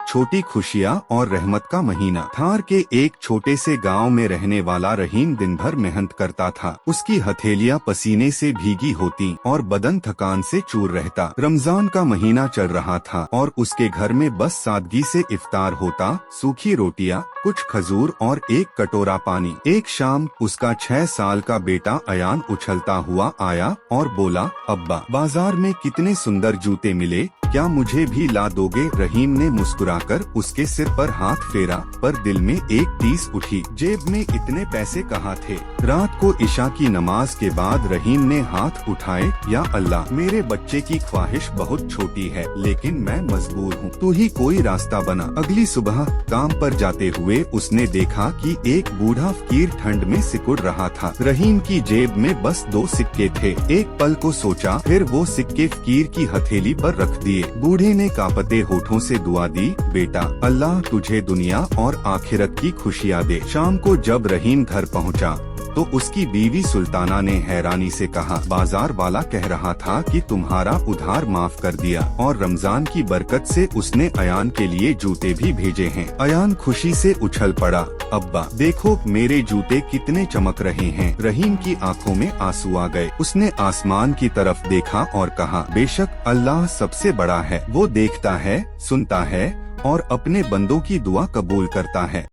छोटी खुशियाँ और रहमत का महीना। थार के एक छोटे से गांव में रहने वाला रहीम दिन भर मेहनत करता था। उसकी हथेलियाँ पसीने से भीगी होती और बदन थकान से चूर रहता। रमजान का महीना चल रहा था और उसके घर में बस सादगी से इफ्तार होता, सूखी रोटियाँ, कुछ खजूर और एक कटोरा पानी। एक शाम उसका 6 साल का बेटा अयान उछलता हुआ आया और बोला, अब्बा, बाजार में कितने सुंदर जूते मिले, क्या मुझे भी ला दोगे? रहीम ने मुस्कुराकर उसके सिर पर हाथ फेरा, पर दिल में एक टीस उठी। जेब में इतने पैसे कहाँ थे? रात को इशा की नमाज के बाद रहीम ने हाथ उठाए, या अल्लाह, मेरे बच्चे की ख्वाहिश बहुत छोटी है, लेकिन मैं मजबूर हूँ, तू ही कोई रास्ता बना। अगली सुबह काम पर जाते हुए उसने देखा कि एक बूढ़ा फकीर ठंड में सिकुड़ रहा था। रहीम की जेब में बस 2 सिक्के थे। एक पल को सोचा, फिर वो सिक्के फकीर की हथेली पर रख दिए। बूढ़े ने कांपते होठों से दुआ दी, बेटा, अल्लाह तुझे दुनिया और आखिरत की खुशियाँ दे। शाम को जब रहीम घर पहुंचा, तो उसकी बीवी सुल्ताना ने हैरानी से कहा, बाजार वाला कह रहा था कि तुम्हारा उधार माफ कर दिया और रमजान की बरकत से उसने अयान के लिए जूते भी भेजे हैं। अयान खुशी से उछल पड़ा, अब्बा, देखो मेरे जूते कितने चमक रहे हैं। रहीम की आंखों में आंसू आ गए। उसने आसमान की तरफ देखा और कहा, बेशक अल्लाह सबसे बड़ा है, वो देखता है, सुनता है और अपने बंदों की दुआ कबूल करता है।